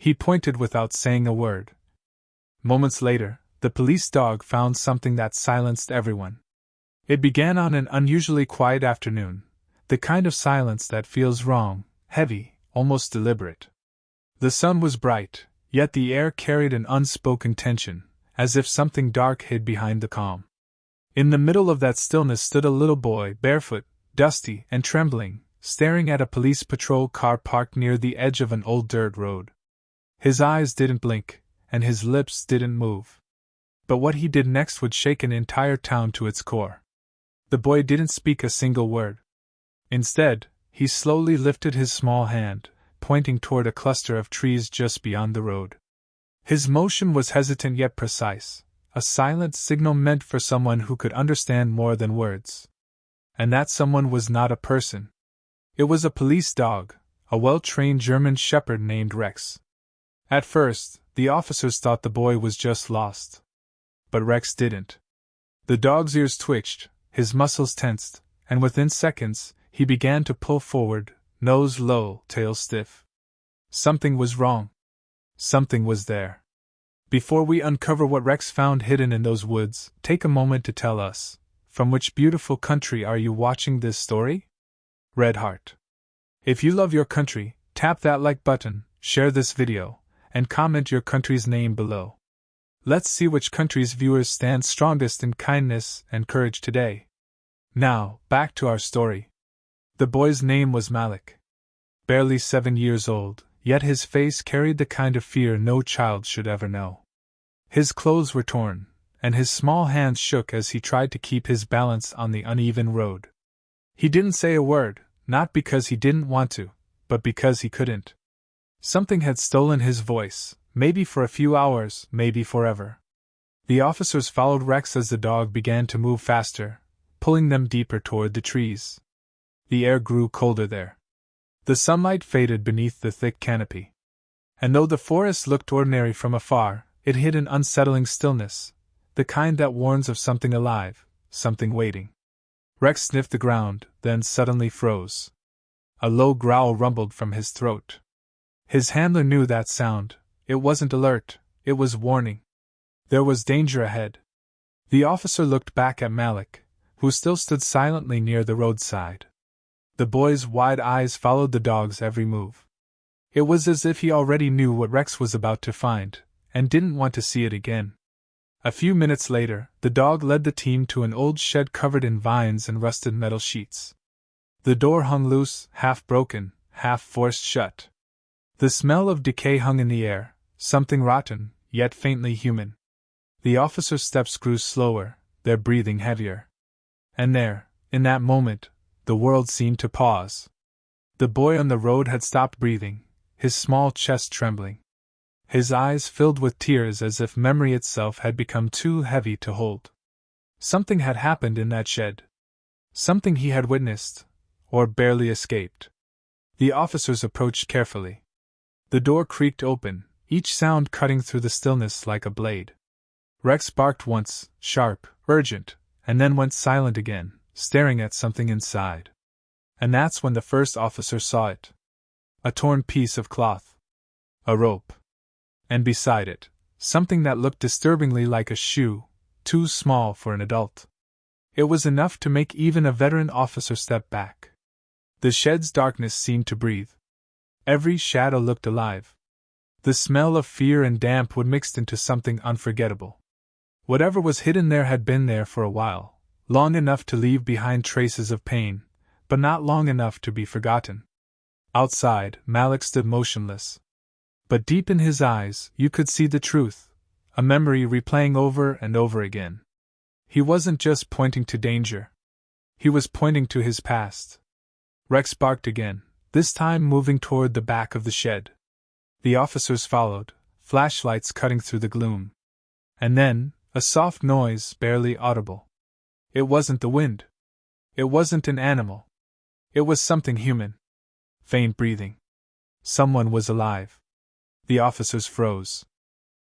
He pointed without saying a word. Moments later, the police dog found something that silenced everyone. It began on an unusually quiet afternoon, the kind of silence that feels wrong, heavy, almost deliberate. The sun was bright, yet the air carried an unspoken tension, as if something dark hid behind the calm. In the middle of that stillness stood a little boy, barefoot, dusty, and trembling, staring at a police patrol car parked near the edge of an old dirt road. His eyes didn't blink, and his lips didn't move. But what he did next would shake an entire town to its core. The boy didn't speak a single word. Instead, he slowly lifted his small hand, pointing toward a cluster of trees just beyond the road. His motion was hesitant yet precise, a silent signal meant for someone who could understand more than words. And that someone was not a person. It was a police dog, a well-trained German shepherd named Rex. At first, the officers thought the boy was just lost. But Rex didn't. The dog's ears twitched, his muscles tensed, and within seconds, he began to pull forward, nose low, tail stiff. Something was wrong. Something was there. Before we uncover what Rex found hidden in those woods, take a moment to tell us, from which beautiful country are you watching this story? Red Heart. If you love your country, tap that like button, share this video, and comment your country's name below. Let's see which country's viewers stand strongest in kindness and courage today. Now, back to our story. The boy's name was Malik. Barely 7 years old, yet his face carried the kind of fear no child should ever know. His clothes were torn, and his small hands shook as he tried to keep his balance on the uneven road. He didn't say a word, not because he didn't want to, but because he couldn't. Something had stolen his voice, maybe for a few hours, maybe forever. The officers followed Rex as the dog began to move faster, pulling them deeper toward the trees. The air grew colder there. The sunlight faded beneath the thick canopy. And though the forest looked ordinary from afar, it hid an unsettling stillness, the kind that warns of something alive, something waiting. Rex sniffed the ground, then suddenly froze. A low growl rumbled from his throat. His handler knew that sound. It wasn't alert, it was warning. There was danger ahead. The officer looked back at Malik, who still stood silently near the roadside. The boy's wide eyes followed the dog's every move. It was as if he already knew what Rex was about to find, and didn't want to see it again. A few minutes later, the dog led the team to an old shed covered in vines and rusted metal sheets. The door hung loose, half broken, half forced shut. The smell of decay hung in the air, something rotten, yet faintly human. The officers' steps grew slower, their breathing heavier. And there, in that moment, the world seemed to pause. The boy on the road had stopped breathing, his small chest trembling. His eyes filled with tears as if memory itself had become too heavy to hold. Something had happened in that shed. Something he had witnessed, or barely escaped. The officers approached carefully. The door creaked open, each sound cutting through the stillness like a blade. Rex barked once, sharp, urgent, and then went silent again, staring at something inside. And that's when the first officer saw it. A torn piece of cloth. A rope. And beside it, something that looked disturbingly like a shoe, too small for an adult. It was enough to make even a veteran officer step back. The shed's darkness seemed to breathe. Every shadow looked alive. The smell of fear and damp would mixed into something unforgettable. Whatever was hidden there had been there for a while, long enough to leave behind traces of pain, but not long enough to be forgotten. Outside, Malik stood motionless. But deep in his eyes, you could see the truth, a memory replaying over and over again. He wasn't just pointing to danger. He was pointing to his past. Rex barked again, this time moving toward the back of the shed. The officers followed, flashlights cutting through the gloom. And then, a soft noise, barely audible. It wasn't the wind. It wasn't an animal. It was something human. Faint breathing. Someone was alive. The officers froze.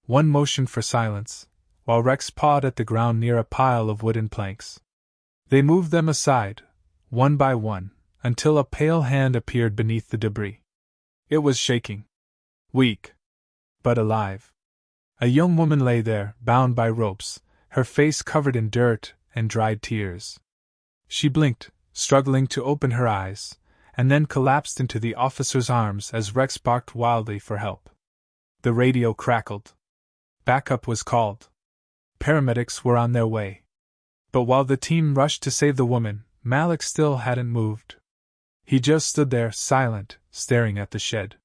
One motioned for silence, while Rex pawed at the ground near a pile of wooden planks. They moved them aside, one by one, until a pale hand appeared beneath the debris. It was shaking. Weak. but alive. A young woman lay there, bound by ropes, her face covered in dirt and dried tears. She blinked, struggling to open her eyes, and then collapsed into the officer's arms as Rex barked wildly for help. The radio crackled. Backup was called. Paramedics were on their way. But while the team rushed to save the woman, Malik still hadn't moved. He just stood there, silent, staring at the shed.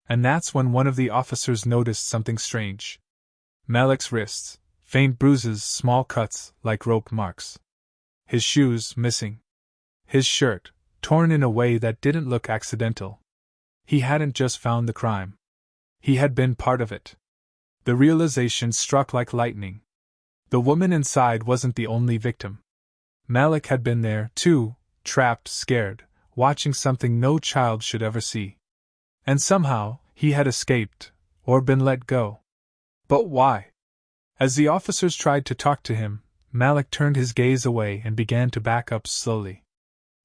And that's when one of the officers noticed something strange. Malik's wrists, faint bruises, small cuts, like rope marks. His shoes missing. His shirt, torn in a way that didn't look accidental. He hadn't just found the crime. He had been part of it. The realization struck like lightning. The woman inside wasn't the only victim. Malik had been there, too, trapped, scared, watching something no child should ever see. And somehow, he had escaped, or been let go. But why? As the officers tried to talk to him, Malik turned his gaze away and began to back up slowly.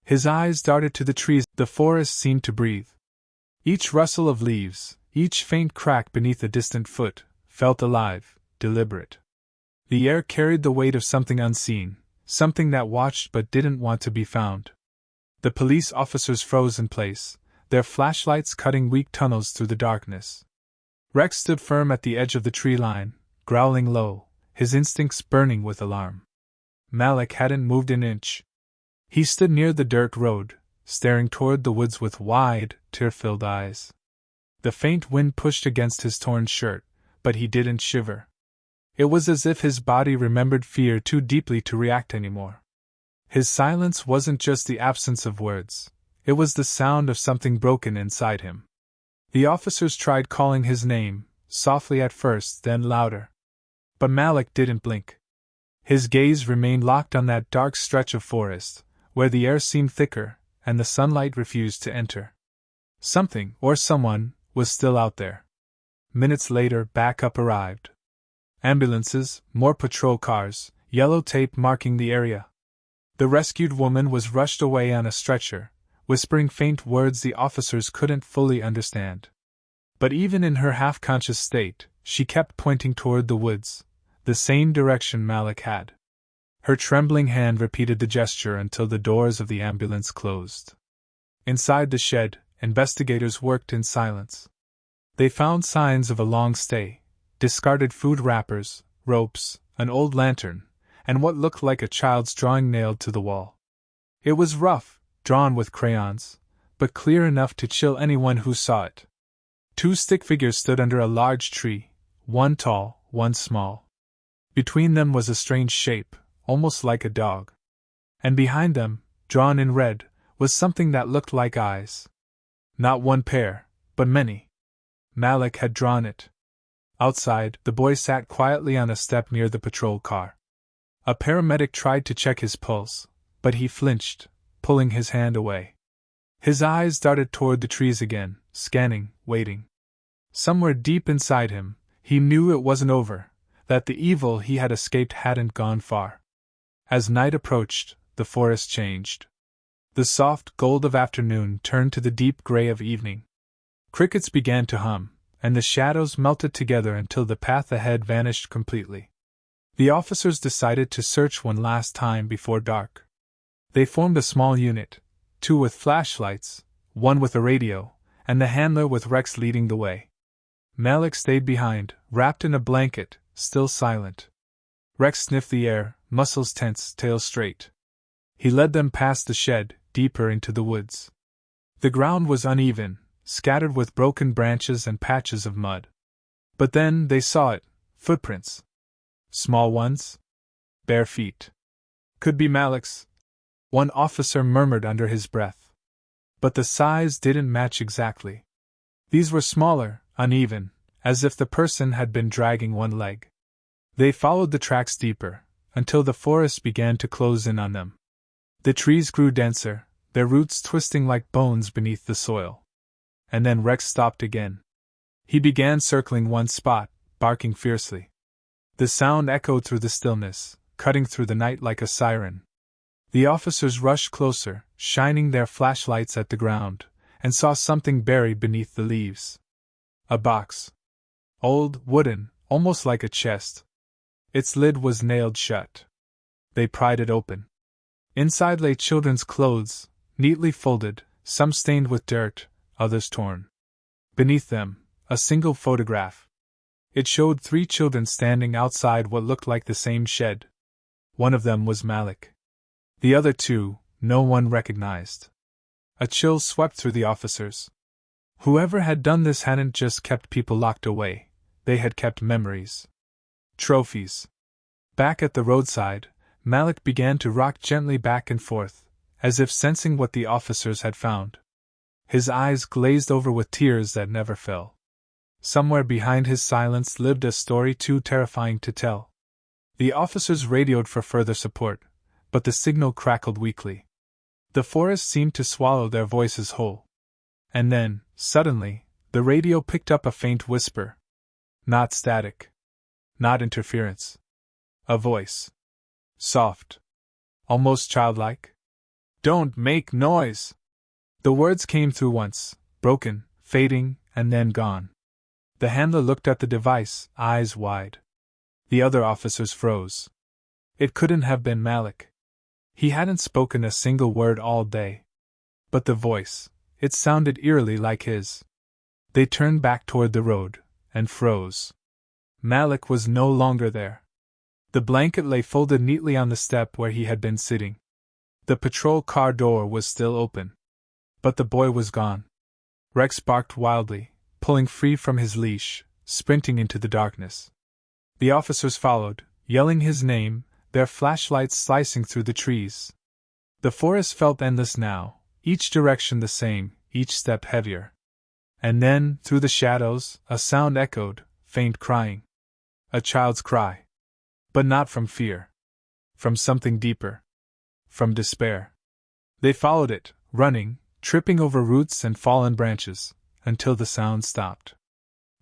His eyes darted to the trees. The forest seemed to breathe. Each rustle of leaves, each faint crack beneath a distant foot, felt alive, deliberate. The air carried the weight of something unseen, something that watched but didn't want to be found. The police officers froze in place, their flashlights cutting weak tunnels through the darkness. Rex stood firm at the edge of the tree line, growling low, his instincts burning with alarm. Malik hadn't moved an inch. He stood near the dirt road, staring toward the woods with wide, tear-filled eyes. The faint wind pushed against his torn shirt, but he didn't shiver. It was as if his body remembered fear too deeply to react anymore. His silence wasn't just the absence of words, it was the sound of something broken inside him. The officers tried calling his name, softly at first, then louder. But Malik didn't blink. His gaze remained locked on that dark stretch of forest, where the air seemed thicker, and the sunlight refused to enter. Something, or someone, was still out there. Minutes later, backup arrived. Ambulances, more patrol cars, yellow tape marking the area. The rescued woman was rushed away on a stretcher, whispering faint words the officers couldn't fully understand. But even in her half-conscious state, she kept pointing toward the woods, the same direction Malik had. Her trembling hand repeated the gesture until the doors of the ambulance closed. Inside the shed, investigators worked in silence. They found signs of a long stay, discarded food wrappers, ropes, an old lantern, and what looked like a child's drawing nailed to the wall. It was rough, drawn with crayons, but clear enough to chill anyone who saw it. Two stick figures stood under a large tree, one tall, one small. Between them was a strange shape, almost like a dog. And behind them, drawn in red, was something that looked like eyes. Not one pair, but many. Malik had drawn it. Outside, the boy sat quietly on a step near the patrol car. A paramedic tried to check his pulse, but he flinched, pulling his hand away. His eyes darted toward the trees again, scanning, waiting. Somewhere deep inside him, he knew it wasn't over, that the evil he had escaped hadn't gone far. As night approached, the forest changed. The soft gold of afternoon turned to the deep gray of evening. Crickets began to hum, and the shadows melted together until the path ahead vanished completely. The officers decided to search one last time before dark. They formed a small unit, two with flashlights, one with a radio, and the handler with Rex leading the way. Malik stayed behind, wrapped in a blanket, still silent. Rex sniffed the air, muscles tense, tail straight. He led them past the shed, deeper into the woods. The ground was uneven, scattered with broken branches and patches of mud. But then they saw it, footprints. Small ones? Bare feet. Could be Malik's, one officer murmured under his breath. But the size didn't match exactly. These were smaller, uneven, as if the person had been dragging one leg. They followed the tracks deeper, until the forest began to close in on them. The trees grew denser, their roots twisting like bones beneath the soil. And then Rex stopped again. He began circling one spot, barking fiercely. The sound echoed through the stillness, cutting through the night like a siren. The officers rushed closer, shining their flashlights at the ground, and saw something buried beneath the leaves. A box. Old, wooden, almost like a chest. Its lid was nailed shut. They pried it open. Inside lay children's clothes, neatly folded, some stained with dirt, others torn. Beneath them, a single photograph. It showed 3 children standing outside what looked like the same shed. One of them was Malik. The other 2, no one recognized. A chill swept through the officers. Whoever had done this hadn't just kept people locked away, they had kept memories. Trophies. Back at the roadside, Malik began to rock gently back and forth, as if sensing what the officers had found. His eyes glazed over with tears that never fell. Somewhere behind his silence lived a story too terrifying to tell. The officers radioed for further support, but the signal crackled weakly. The forest seemed to swallow their voices whole. And then, suddenly, the radio picked up a faint whisper. Not static. Not interference. A voice. Soft. Almost childlike. Don't make noise! The words came through once, broken, fading, and then gone. The handler looked at the device, eyes wide. The other officers froze. It couldn't have been Malik. He hadn't spoken a single word all day. But the voice, it sounded eerily like his. They turned back toward the road, and froze. Malik was no longer there. The blanket lay folded neatly on the step where he had been sitting. The patrol car door was still open. But the boy was gone. Rex barked wildly, pulling free from his leash, sprinting into the darkness. The officers followed, yelling his name, their flashlights slicing through the trees. The forest felt endless now, each direction the same, each step heavier. And then, through the shadows, a sound echoed, faint crying. A child's cry. But not from fear. From something deeper. From despair. They followed it, running, tripping over roots and fallen branches, until the sound stopped.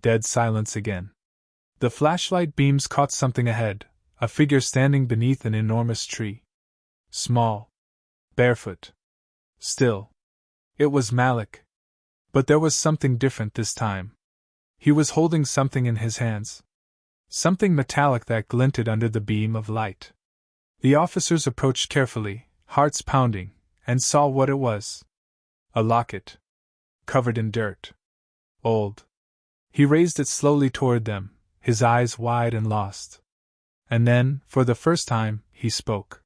Dead silence again. The flashlight beams caught something ahead, a figure standing beneath an enormous tree. Small. Barefoot. Still. It was Malik. But there was something different this time. He was holding something in his hands. Something metallic that glinted under the beam of light. The officers approached carefully, hearts pounding, and saw what it was. A locket. Covered in dirt. Old. He raised it slowly toward them, his eyes wide and lost. And then, for the first time, he spoke.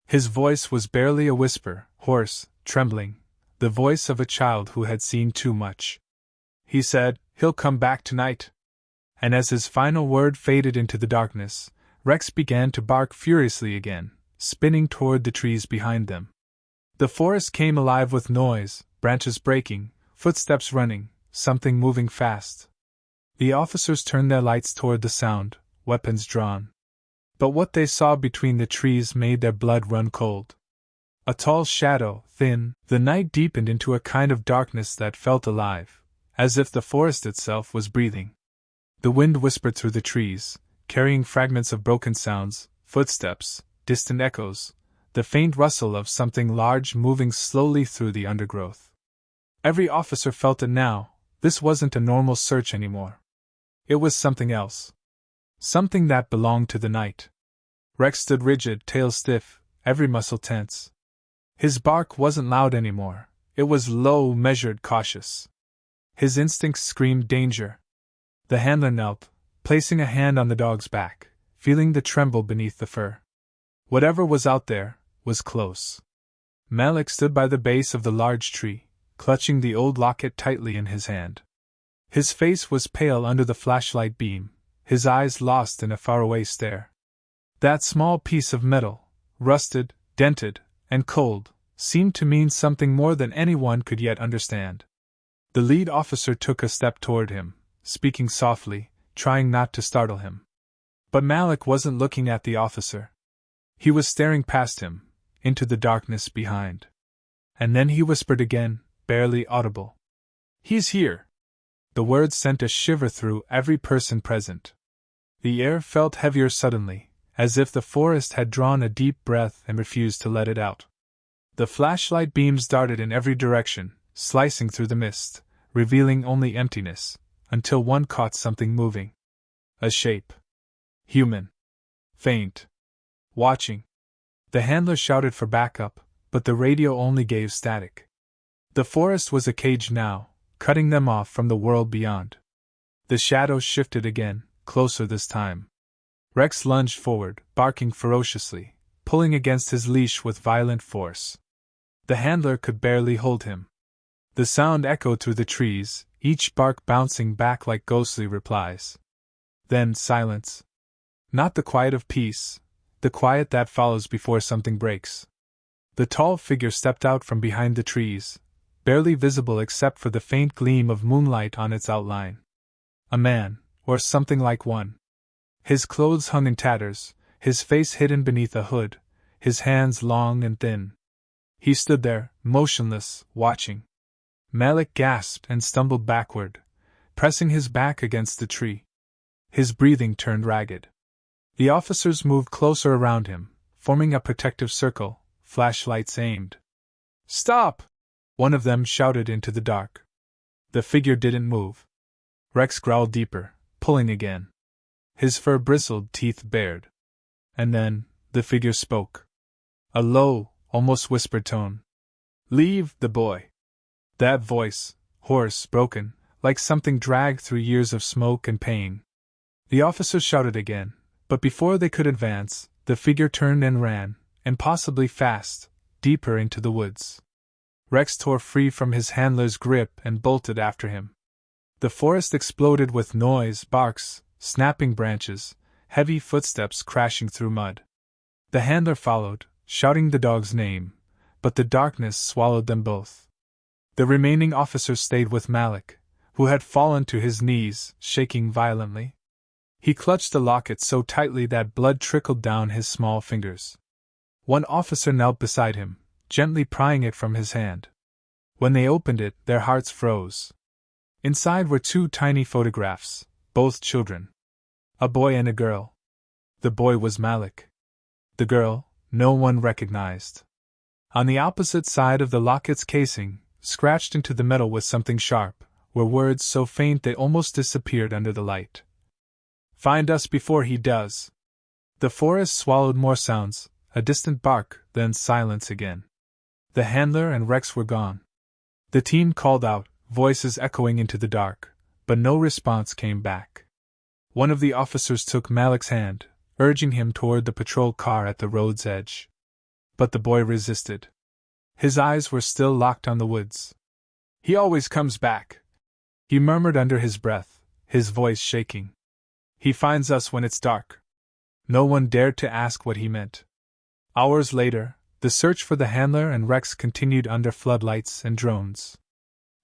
His voice was barely a whisper, hoarse, trembling, the voice of a child who had seen too much. He said, "He'll come back tonight." And as his final word faded into the darkness, Rex began to bark furiously again, spinning toward the trees behind them. The forest came alive with noise, branches breaking, footsteps running, something moving fast. The officers turned their lights toward the sound, weapons drawn. But what they saw between the trees made their blood run cold. A tall shadow, thin, the night deepened into a kind of darkness that felt alive, as if the forest itself was breathing. The wind whispered through the trees, carrying fragments of broken sounds, footsteps, distant echoes, the faint rustle of something large moving slowly through the undergrowth. Every officer felt it now, this wasn't a normal search anymore. It was something else. Something that belonged to the night. Rex stood rigid, tail stiff, every muscle tense. His bark wasn't loud anymore, it was low, measured, cautious. His instincts screamed danger. The handler knelt, placing a hand on the dog's back, feeling the tremble beneath the fur. Whatever was out there, was close. Malik stood by the base of the large tree, clutching the old locket tightly in his hand. His face was pale under the flashlight beam, his eyes lost in a faraway stare. That small piece of metal, rusted, dented, and cold, seemed to mean something more than anyone could yet understand. The lead officer took a step toward him, speaking softly, trying not to startle him. But Malik wasn't looking at the officer. He was staring past him, into the darkness behind. And then he whispered again, barely audible. "He's here." The words sent a shiver through every person present. The air felt heavier suddenly, as if the forest had drawn a deep breath and refused to let it out. The flashlight beams darted in every direction, slicing through the mist, revealing only emptiness, until one caught something moving. A shape. Human. Faint. Watching. The handler shouted for backup, but the radio only gave static. The forest was a cage now, cutting them off from the world beyond. The shadows shifted again, closer this time. Rex lunged forward, barking ferociously, pulling against his leash with violent force. The handler could barely hold him. The sound echoed through the trees, each bark bouncing back like ghostly replies. Then silence. Not the quiet of peace, the quiet that follows before something breaks. The tall figure stepped out from behind the trees, barely visible except for the faint gleam of moonlight on its outline. A man, or something like one. His clothes hung in tatters, his face hidden beneath a hood, his hands long and thin. He stood there, motionless, watching. Malik gasped and stumbled backward, pressing his back against the tree. His breathing turned ragged. The officers moved closer around him, forming a protective circle, flashlights aimed. "Stop!" one of them shouted into the dark. The figure didn't move. Rex growled deeper, pulling again. His fur bristled, teeth bared. And then, the figure spoke. A low, almost whispered tone. "Leave the boy." That voice, hoarse, broken, like something dragged through years of smoke and pain. The officers shouted again, but before they could advance, the figure turned and ran, and possibly fast, deeper into the woods. Rex tore free from his handler's grip and bolted after him. The forest exploded with noise, barks, snapping branches, heavy footsteps crashing through mud. The handler followed, shouting the dog's name, but the darkness swallowed them both. The remaining officers stayed with Malik, who had fallen to his knees, shaking violently. He clutched the locket so tightly that blood trickled down his small fingers. One officer knelt beside him, gently prying it from his hand. When they opened it, their hearts froze. Inside were two tiny photographs, both children. A boy and a girl. The boy was Malik. The girl, no one recognized. On the opposite side of the locket's casing, scratched into the metal with something sharp, were words so faint they almost disappeared under the light. "Find us before he does." The forest swallowed more sounds, a distant bark, then silence again. The handler and Rex were gone. The team called out, voices echoing into the dark, but no response came back. One of the officers took Malik's hand, urging him toward the patrol car at the road's edge. But the boy resisted. His eyes were still locked on the woods. "He always comes back," he murmured under his breath, his voice shaking. "He finds us when it's dark." No one dared to ask what he meant. Hours later, the search for the handler and Rex continued under floodlights and drones.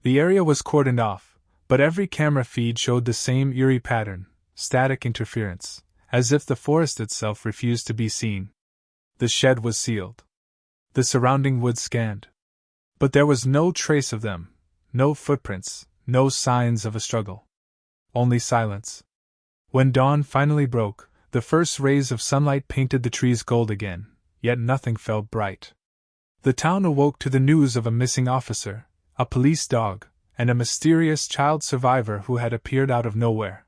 The area was cordoned off, but every camera feed showed the same eerie pattern, static interference, as if the forest itself refused to be seen. The shed was sealed. The surrounding woods scanned. But there was no trace of them, no footprints, no signs of a struggle. Only silence. When dawn finally broke, the first rays of sunlight painted the trees gold again, yet nothing felt bright. The town awoke to the news of a missing officer, a police dog, and a mysterious child survivor who had appeared out of nowhere.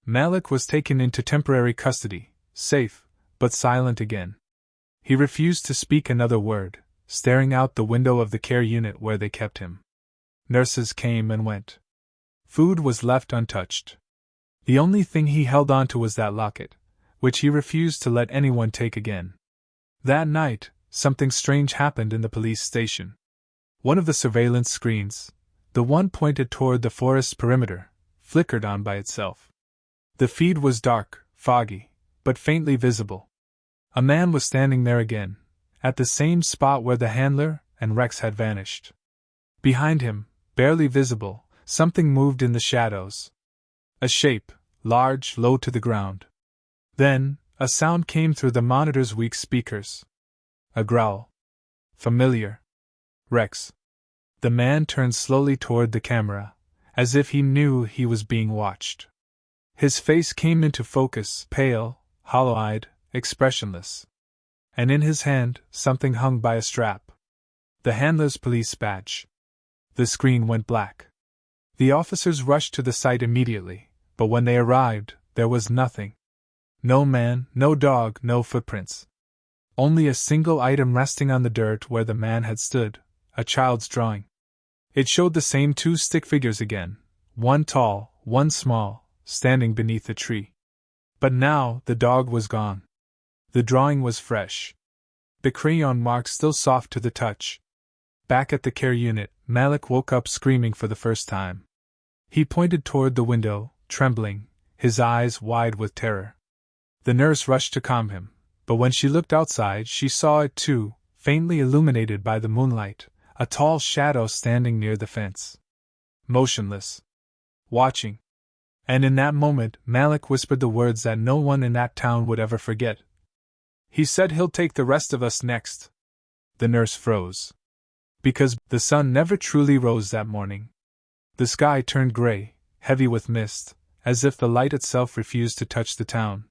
Malik was taken into temporary custody, safe, but silent again. He refused to speak another word, staring out the window of the care unit where they kept him. Nurses came and went. Food was left untouched. The only thing he held on to was that locket, which he refused to let anyone take again. That night, something strange happened in the police station. One of the surveillance screens, the one pointed toward the forest's perimeter, flickered on by itself. The feed was dark, foggy, but faintly visible. A man was standing there again, at the same spot where the handler and Rex had vanished. Behind him, barely visible, something moved in the shadows. A shape, large, low to the ground. Then, a sound came through the monitor's weak speakers. A growl. Familiar. Rex. The man turned slowly toward the camera, as if he knew he was being watched. His face came into focus, pale, hollow-eyed, expressionless. And in his hand, something hung by a strap. The handler's police badge. The screen went black. The officers rushed to the site immediately, but when they arrived, there was nothing. No man, no dog, no footprints. Only a single item resting on the dirt where the man had stood, a child's drawing. It showed the same two stick figures again, one tall, one small, standing beneath a tree. But now the dog was gone. The drawing was fresh. The crayon marks still soft to the touch. Back at the care unit, Malik woke up screaming for the first time. He pointed toward the window, trembling, his eyes wide with terror. The nurse rushed to calm him, but when she looked outside she saw it too, faintly illuminated by the moonlight, a tall shadow standing near the fence. Motionless. Watching. And in that moment Malik whispered the words that no one in that town would ever forget. "He said he'll take the rest of us next." The nurse froze. Because the sun never truly rose that morning. The sky turned gray, heavy with mist, as if the light itself refused to touch the town.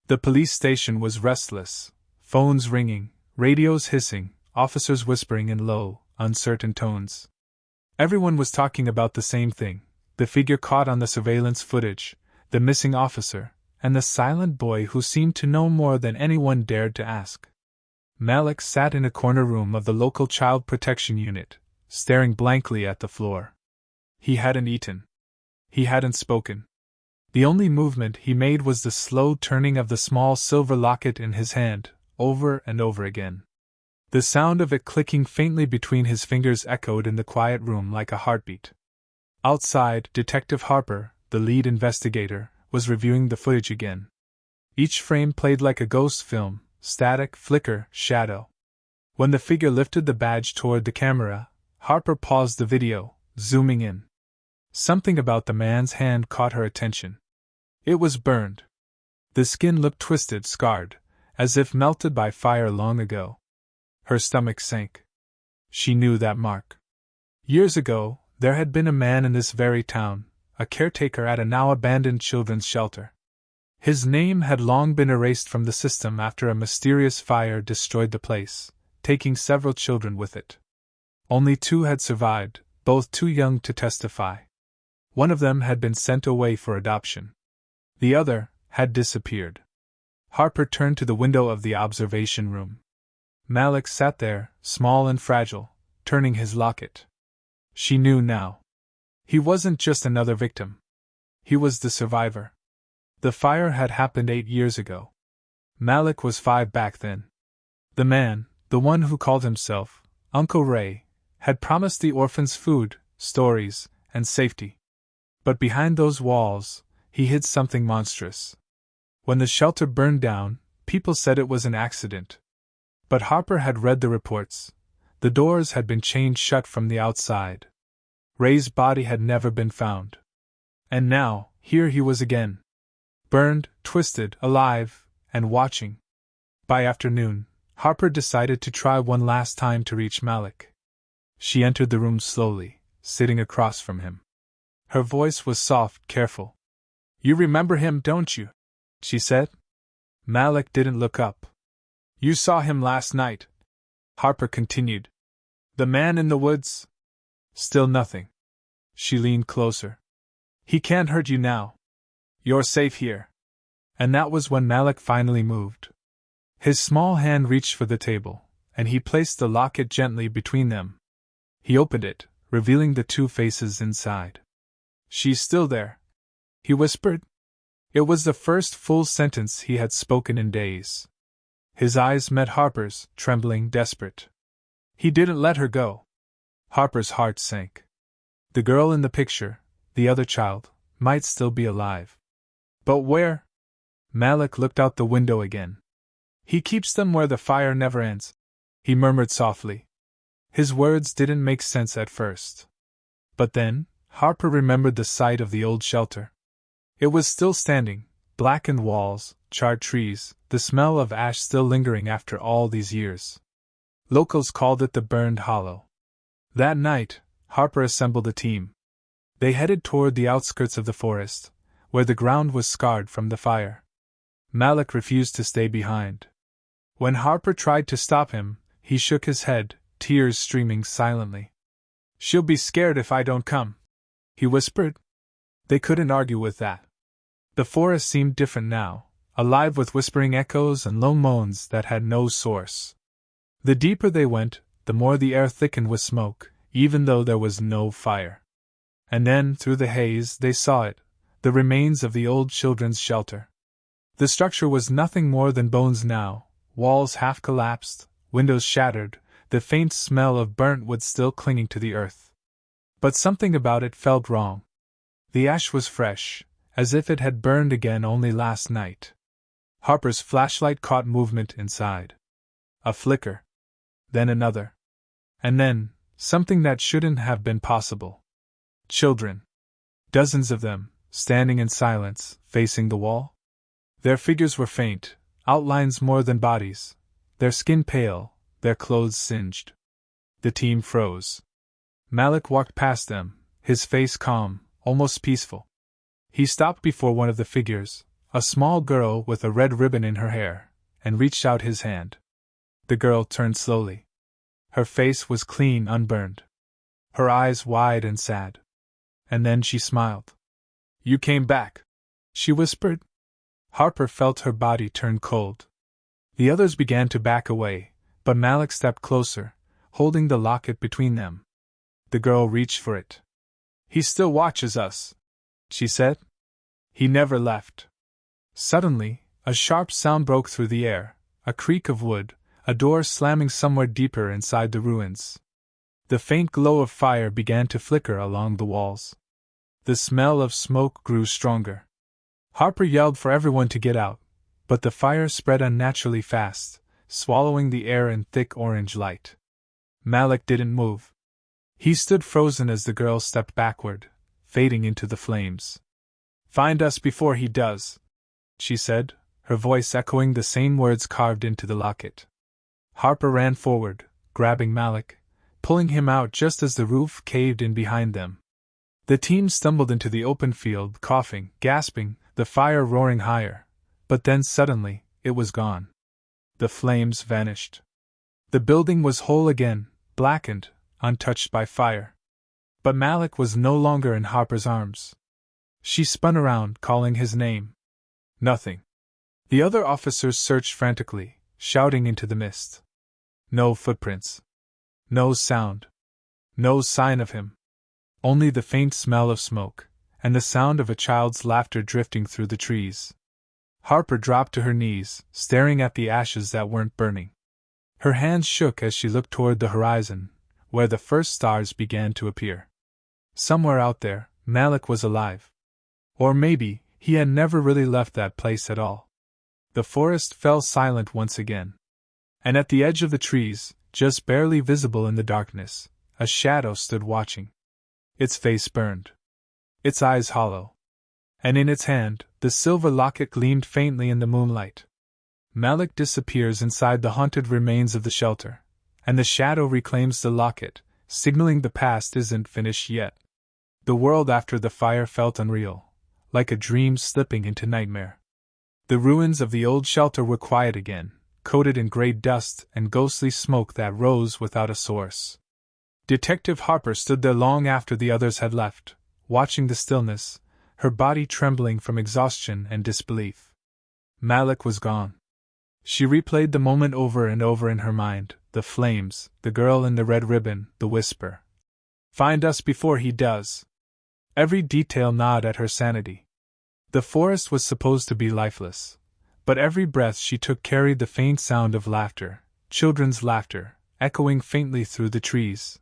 The police station was restless, phones ringing, radios hissing, officers whispering in low, uncertain tones. Everyone was talking about the same thing: the figure caught on the surveillance footage, the missing officer, and the silent boy who seemed to know more than anyone dared to ask. Malik sat in a corner room of the local child protection unit, staring blankly at the floor. He hadn't eaten. He hadn't spoken. The only movement he made was the slow turning of the small silver locket in his hand, over and over again. The sound of it clicking faintly between his fingers echoed in the quiet room like a heartbeat. Outside, Detective Harper, the lead investigator, was reviewing the footage again. Each frame played like a ghost film, static, flicker, shadow. When the figure lifted the badge toward the camera, Harper paused the video, zooming in. Something about the man's hand caught her attention. It was burned. The skin looked twisted, scarred, as if melted by fire long ago. Her stomach sank. She knew that mark. Years ago, there had been a man in this very town, a caretaker at a now abandoned children's shelter. His name had long been erased from the system after a mysterious fire destroyed the place, taking several children with it. Only 2 had survived, both too young to testify. One of them had been sent away for adoption. The other had disappeared. Harper turned to the window of the observation room. Malik sat there, small and fragile, turning his locket. She knew now. He wasn't just another victim. He was the survivor. The fire had happened 8 years ago. Malik was 5 back then. The man, the one who called himself Uncle Ray, had promised the orphans food, stories, and safety. But behind those walls, he hid something monstrous. When the shelter burned down, people said it was an accident. But Harper had read the reports. The doors had been chained shut from the outside. Ray's body had never been found. And now, here he was again. Burned, twisted, alive, and watching. By afternoon, Harper decided to try one last time to reach Malik. She entered the room slowly, sitting across from him. Her voice was soft, careful. "You remember him, don't you?" she said. Malik didn't look up. "You saw him last night," Harper continued. "The man in the woods?" Still nothing. She leaned closer. "He can't hurt you now. You're safe here." And that was when Malik finally moved. His small hand reached for the table, and he placed the locket gently between them. He opened it, revealing the 2 faces inside. "She's still there," he whispered. It was the first full sentence he had spoken in days. His eyes met Harper's, trembling, desperate. He didn't let her go. Harper's heart sank. The girl in the picture, the other child, might still be alive. But where? Malik looked out the window again. "He keeps them where the fire never ends," he murmured softly. His words didn't make sense at first. But then, Harper remembered the site of the old shelter. It was still standing, blackened walls, charred trees, the smell of ash still lingering after all these years. Locals called it the burned hollow. That night, Harper assembled a team. They headed toward the outskirts of the forest, where the ground was scarred from the fire. Malik refused to stay behind. When Harper tried to stop him, he shook his head, tears streaming silently. "She'll be scared if I don't come," he whispered. They couldn't argue with that. The forest seemed different now, alive with whispering echoes and low moans that had no source. The deeper they went, the more the air thickened with smoke, even though there was no fire. And then, through the haze, they saw it, the remains of the old children's shelter. The structure was nothing more than bones now, walls half collapsed, windows shattered, the faint smell of burnt wood still clinging to the earth. But something about it felt wrong. The ash was fresh, as if it had burned again only last night. Harper's flashlight caught movement inside. A flicker. Then another. And then, something that shouldn't have been possible. Children. Dozens of them, standing in silence, facing the wall. Their figures were faint, outlines more than bodies, their skin pale, their clothes singed. The team froze. Malik walked past them, his face calm, almost peaceful. He stopped before one of the figures, a small girl with a red ribbon in her hair, and reached out his hand. The girl turned slowly. Her face was clean, unburned. Her eyes wide and sad. And then she smiled. "You came back," she whispered. Harper felt her body turn cold. The others began to back away, but Malik stepped closer, holding the locket between them. The girl reached for it. "He still watches us," she said. "He never left." Suddenly, a sharp sound broke through the air, a creak of wood, a door slamming somewhere deeper inside the ruins. The faint glow of fire began to flicker along the walls. The smell of smoke grew stronger. Harper yelled for everyone to get out, but the fire spread unnaturally fast, swallowing the air in thick orange light. Malik didn't move. He stood frozen as the girl stepped backward, fading into the flames. "Find us before he does," she said, her voice echoing the same words carved into the locket. Harper ran forward, grabbing Malik, pulling him out just as the roof caved in behind them. The team stumbled into the open field, coughing, gasping, the fire roaring higher, but then suddenly, it was gone. The flames vanished. The building was whole again, blackened, untouched by fire. But Malik was no longer in Harper's arms. She spun around, calling his name. Nothing. The other officers searched frantically, shouting into the mist. No footprints. No sound. No sign of him. Only the faint smell of smoke, and the sound of a child's laughter drifting through the trees. Harper dropped to her knees, staring at the ashes that weren't burning. Her hands shook as she looked toward the horizon, where the first stars began to appear. Somewhere out there, Malik was alive. Or maybe, he had never really left that place at all. The forest fell silent once again. And at the edge of the trees, just barely visible in the darkness, a shadow stood watching. Its face burned. Its eyes hollow. And in its hand, the silver locket gleamed faintly in the moonlight. Malik disappears inside the haunted remains of the shelter, and the shadow reclaims the locket, signaling the past isn't finished yet. The world after the fire felt unreal, like a dream slipping into nightmare. The ruins of the old shelter were quiet again, coated in gray dust and ghostly smoke that rose without a source. Detective Harper stood there long after the others had left, watching the stillness, her body trembling from exhaustion and disbelief. Malik was gone. She replayed the moment over and over in her mind, the flames, the girl in the red ribbon, the whisper. "Find us before he does." Every detail gnawed at her sanity. The forest was supposed to be lifeless, but every breath she took carried the faint sound of laughter, children's laughter, echoing faintly through the trees.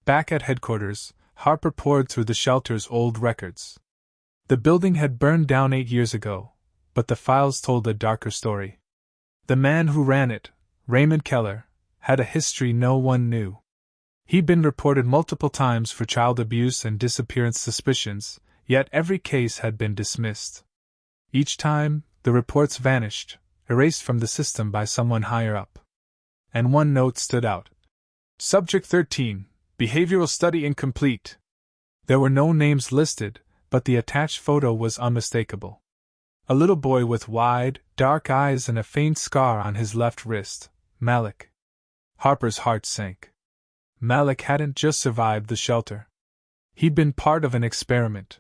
Back at headquarters, Harper pored through the shelter's old records. The building had burned down 8 years ago, but the files told a darker story. The man who ran it, Raymond Keller, had a history no one knew. He'd been reported multiple times for child abuse and disappearance suspicions, yet every case had been dismissed. Each time, the reports vanished, erased from the system by someone higher up. And one note stood out. Subject 13, Behavioral Study Incomplete. There were no names listed, but the attached photo was unmistakable. A little boy with wide, dark eyes and a faint scar on his left wrist, Malik. Harper's heart sank. Malik hadn't just survived the shelter. He'd been part of an experiment.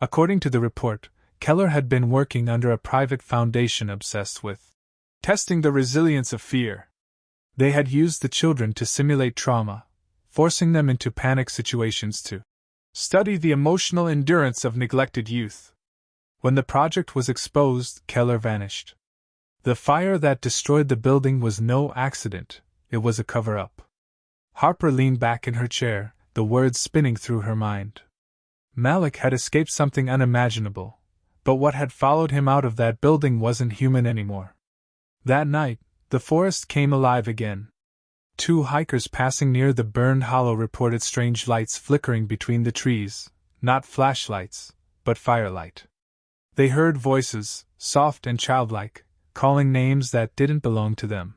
According to the report, Keller had been working under a private foundation obsessed with testing the resilience of fear. They had used the children to simulate trauma, forcing them into panic situations to study the emotional endurance of neglected youth. When the project was exposed, Keller vanished. The fire that destroyed the building was no accident, it was a cover-up. Harper leaned back in her chair, the words spinning through her mind. Malik had escaped something unimaginable, but what had followed him out of that building wasn't human anymore. That night, the forest came alive again. 2 hikers passing near the burned hollow reported strange lights flickering between the trees, not flashlights, but firelight. They heard voices, soft and childlike, calling names that didn't belong to them.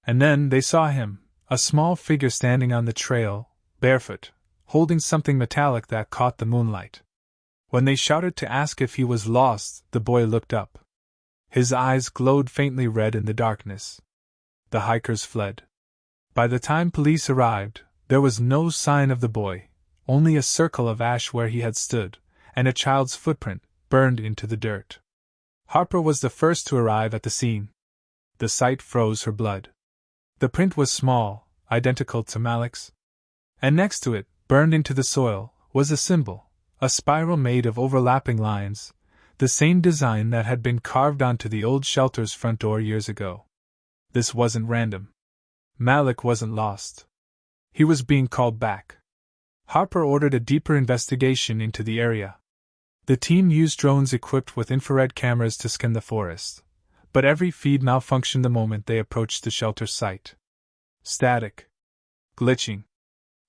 And then they saw him, a small figure standing on the trail, barefoot, holding something metallic that caught the moonlight. When they shouted to ask if he was lost, the boy looked up. His eyes glowed faintly red in the darkness. The hikers fled. By the time police arrived, there was no sign of the boy, only a circle of ash where he had stood, and a child's footprint, burned into the dirt. Harper was the first to arrive at the scene. The sight froze her blood. The print was small, identical to Malik's. And next to it, burned into the soil, was a symbol, a spiral made of overlapping lines, the same design that had been carved onto the old shelter's front door years ago. This wasn't random. Malik wasn't lost. He was being called back. Harper ordered a deeper investigation into the area. The team used drones equipped with infrared cameras to scan the forest, but every feed malfunctioned the moment they approached the shelter site. Static. Glitching.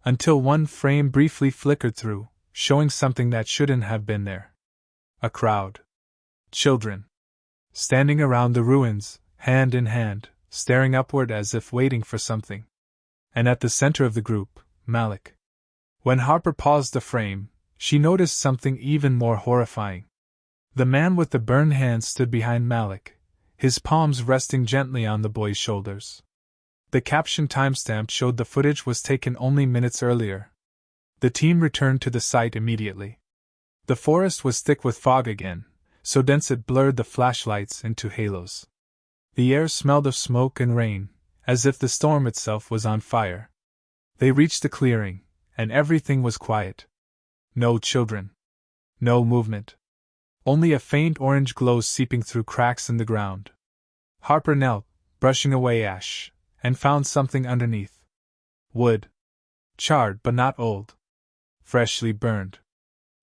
Until one frame briefly flickered through, showing something that shouldn't have been there. A crowd. Children. Standing around the ruins, hand in hand, staring upward as if waiting for something. And at the center of the group, Malik. When Harper paused the frame, she noticed something even more horrifying. The man with the burned hand stood behind Malik, his palms resting gently on the boy's shoulders. The caption timestamp showed the footage was taken only minutes earlier. The team returned to the site immediately. The forest was thick with fog again, so dense it blurred the flashlights into halos. The air smelled of smoke and rain, as if the storm itself was on fire. They reached the clearing, and everything was quiet. No children. No movement. Only a faint orange glow seeping through cracks in the ground. Harper knelt, brushing away ash, and found something underneath. Wood. Charred but not old. Freshly burned.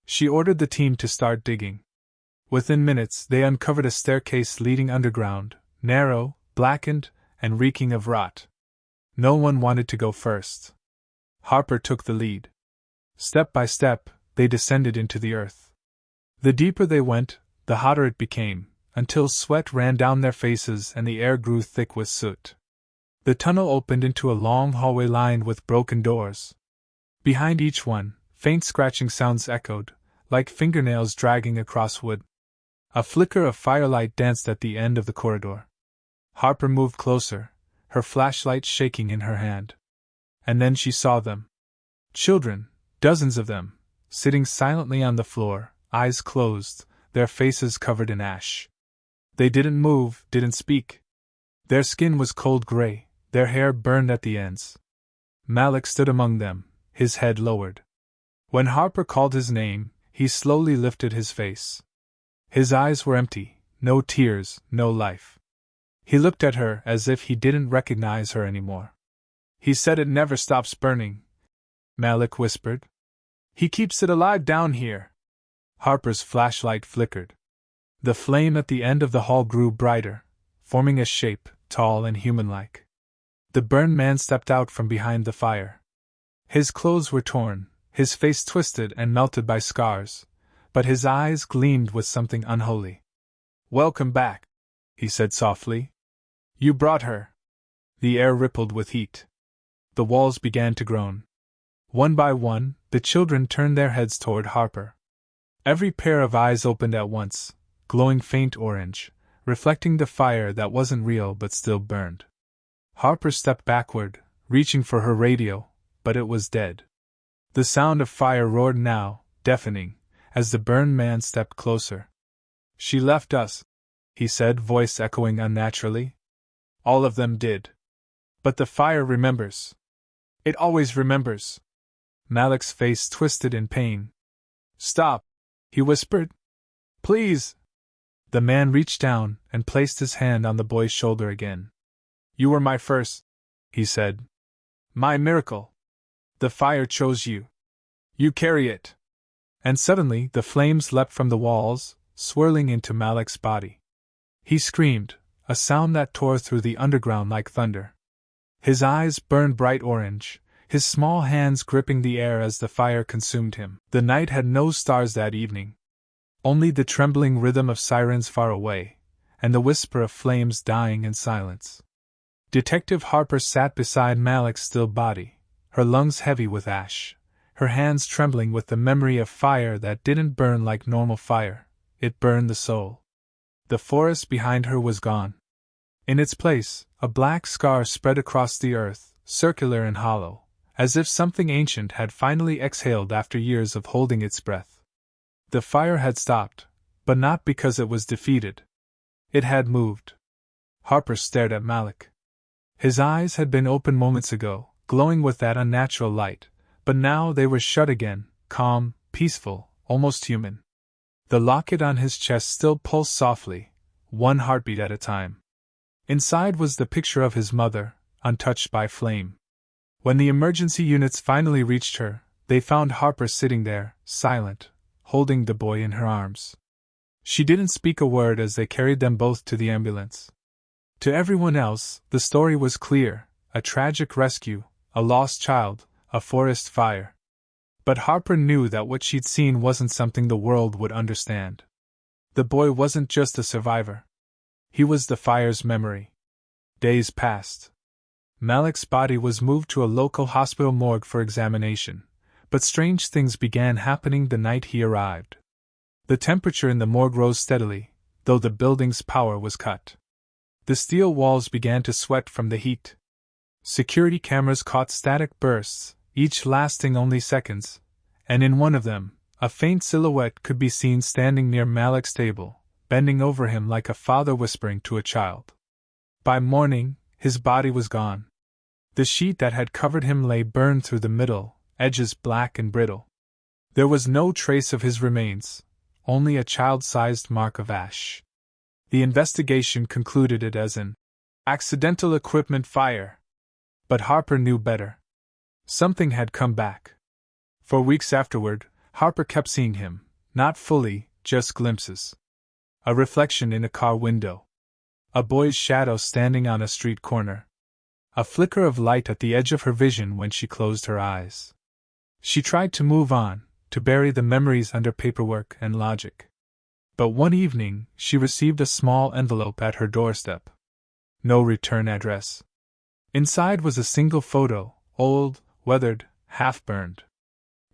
She ordered the team to start digging. Within minutes they uncovered a staircase leading underground, narrow, blackened, and reeking of rot. No one wanted to go first. Harper took the lead. Step by step, they descended into the earth. The deeper they went, the hotter it became, until sweat ran down their faces and the air grew thick with soot. The tunnel opened into a long hallway lined with broken doors. Behind each one, faint scratching sounds echoed, like fingernails dragging across wood. A flicker of firelight danced at the end of the corridor. Harper moved closer, her flashlight shaking in her hand. And then she saw them. Children, dozens of them, sitting silently on the floor, eyes closed, their faces covered in ash. They didn't move, didn't speak. Their skin was cold gray, their hair burned at the ends. Malik stood among them, his head lowered. When Harper called his name, he slowly lifted his face. His eyes were empty, no tears, no life. He looked at her as if he didn't recognize her anymore. He said it never stops burning, Malik whispered. He keeps it alive down here. Harper's flashlight flickered. The flame at the end of the hall grew brighter, forming a shape, tall and human-like. The burned man stepped out from behind the fire. His clothes were torn, his face twisted and melted by scars, but his eyes gleamed with something unholy. "Welcome back," he said softly. "You brought her." The air rippled with heat. The walls began to groan. One by one, the children turned their heads toward Harper. Every pair of eyes opened at once, glowing faint orange, reflecting the fire that wasn't real but still burned. Harper stepped backward, reaching for her radio, but it was dead. The sound of fire roared now, deafening, as the burned man stepped closer. "She left us," he said, voice echoing unnaturally. "All of them did. But the fire remembers. It always remembers." Malik's face twisted in pain. "Stop," he whispered. "Please." The man reached down and placed his hand on the boy's shoulder again. "You were my first," he said. "My miracle. The fire chose you. You carry it." And suddenly the flames leapt from the walls, swirling into Malik's body. He screamed, a sound that tore through the underground like thunder. His eyes burned bright orange, his small hands gripping the air as the fire consumed him. The night had no stars that evening. Only the trembling rhythm of sirens far away, and the whisper of flames dying in silence. Detective Harper sat beside Malik's still body, her lungs heavy with ash, her hands trembling with the memory of fire that didn't burn like normal fire, it burned the soul. The forest behind her was gone. In its place, a black scar spread across the earth, circular and hollow, as if something ancient had finally exhaled after years of holding its breath. The fire had stopped, but not because it was defeated. It had moved. Harper stared at Malik. His eyes had been open moments ago, glowing with that unnatural light, but now they were shut again, calm, peaceful, almost human. The locket on his chest still pulsed softly, one heartbeat at a time. Inside was the picture of his mother, untouched by flame. When the emergency units finally reached her, they found Harper sitting there, silent, holding the boy in her arms. She didn't speak a word as they carried them both to the ambulance. To everyone else, the story was clear: a tragic rescue, a lost child, a forest fire. But Harper knew that what she'd seen wasn't something the world would understand. The boy wasn't just a survivor. He was the fire's memory. Days passed. Malik's body was moved to a local hospital morgue for examination, but strange things began happening the night he arrived. The temperature in the morgue rose steadily, though the building's power was cut. The steel walls began to sweat from the heat. Security cameras caught static bursts, each lasting only seconds, and in one of them, a faint silhouette could be seen standing near Malik's table, bending over him like a father whispering to a child. By morning, his body was gone. The sheet that had covered him lay burned through the middle, edges black and brittle. There was no trace of his remains, only a child-sized mark of ash. The investigation concluded it as an accidental equipment fire. But Harper knew better. Something had come back. For weeks afterward, Harper kept seeing him, not fully, just glimpses. A reflection in a car window. A boy's shadow standing on a street corner. A flicker of light at the edge of her vision when she closed her eyes. She tried to move on, to bury the memories under paperwork and logic. But one evening, she received a small envelope at her doorstep. No return address. Inside was a single photo, old, weathered, half-burned.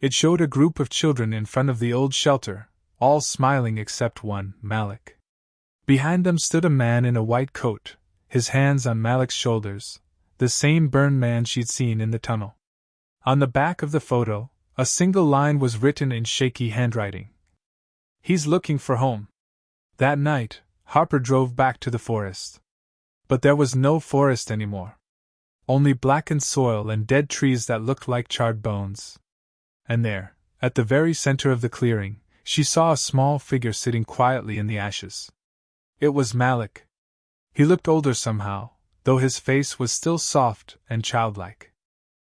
It showed a group of children in front of the old shelter, all smiling except one, Malik. Behind them stood a man in a white coat, his hands on Malik's shoulders, the same burned man she'd seen in the tunnel. On the back of the photo, a single line was written in shaky handwriting. "He's looking for home." That night, Harper drove back to the forest. But there was no forest anymore. Only blackened soil and dead trees that looked like charred bones. And there, at the very center of the clearing, she saw a small figure sitting quietly in the ashes. It was Malik. He looked older somehow, though his face was still soft and childlike.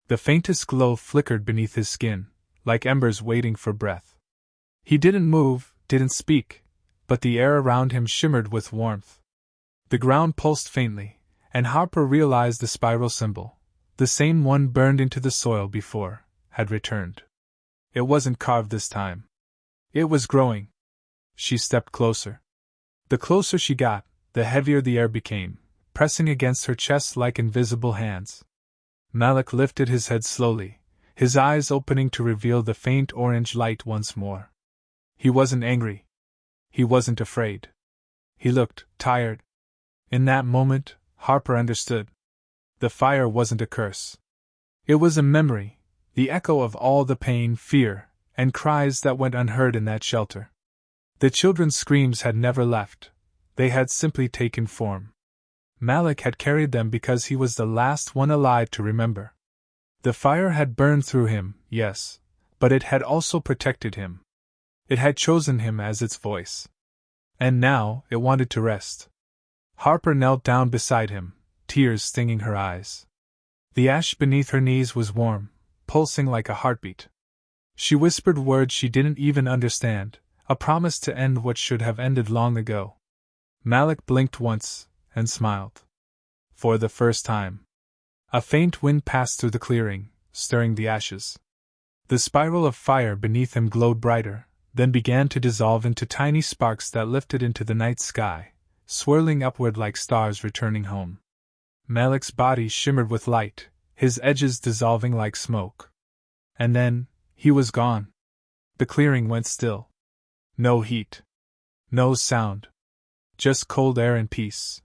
The faintest glow flickered beneath his skin, like embers waiting for breath. He didn't move, didn't speak, but the air around him shimmered with warmth. The ground pulsed faintly, and Harper realized the spiral symbol, the same one burned into the soil before, had returned. It wasn't carved this time. It was growing. She stepped closer. The closer she got, the heavier the air became, pressing against her chest like invisible hands. Malik lifted his head slowly, his eyes opening to reveal the faint orange light once more. He wasn't angry. He wasn't afraid. He looked tired. In that moment, Harper understood. The fire wasn't a curse. It was a memory, the echo of all the pain, fear, and cries that went unheard in that shelter. The children's screams had never left, they had simply taken form. Malik had carried them because he was the last one alive to remember. The fire had burned through him, yes, but it had also protected him. It had chosen him as its voice. And now, it wanted to rest. Harper knelt down beside him, tears stinging her eyes. The ash beneath her knees was warm, pulsing like a heartbeat. She whispered words she didn't even understand, a promise to end what should have ended long ago. Malik blinked once, and smiled. For the first time. A faint wind passed through the clearing, stirring the ashes. The spiral of fire beneath him glowed brighter, then began to dissolve into tiny sparks that lifted into the night sky, swirling upward like stars returning home. Malik's body shimmered with light, his edges dissolving like smoke. And then, he was gone. The clearing went still. No heat. No sound. Just cold air and peace.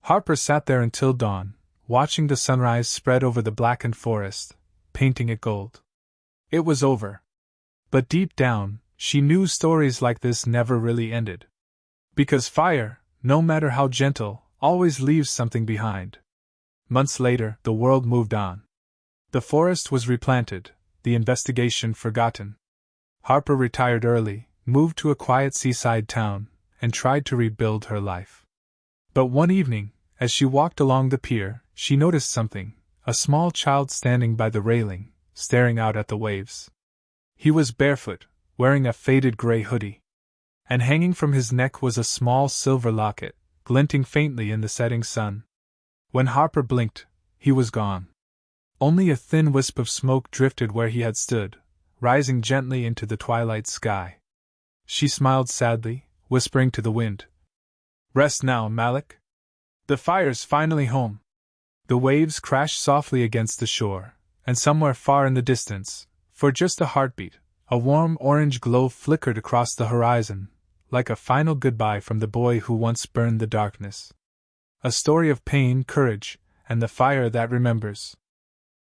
Harper sat there until dawn, watching the sunrise spread over the blackened forest, painting it gold. It was over. But deep down, she knew stories like this never really ended. Because fire, no matter how gentle, always leaves something behind. Months later, the world moved on. The forest was replanted, the investigation forgotten. Harper retired early, moved to a quiet seaside town, and tried to rebuild her life. But one evening, as she walked along the pier, she noticed something, a small child standing by the railing, staring out at the waves. He was barefoot, wearing a faded gray hoodie. And hanging from his neck was a small silver locket, glinting faintly in the setting sun. When Harper blinked, he was gone. Only a thin wisp of smoke drifted where he had stood, rising gently into the twilight sky. She smiled sadly, whispering to the wind, "Rest now, Malik. The fire's finally home." The waves crashed softly against the shore, and somewhere far in the distance, for just a heartbeat, a warm orange glow flickered across the horizon, like a final goodbye from the boy who once burned the darkness. A story of pain, courage, and the fire that remembers.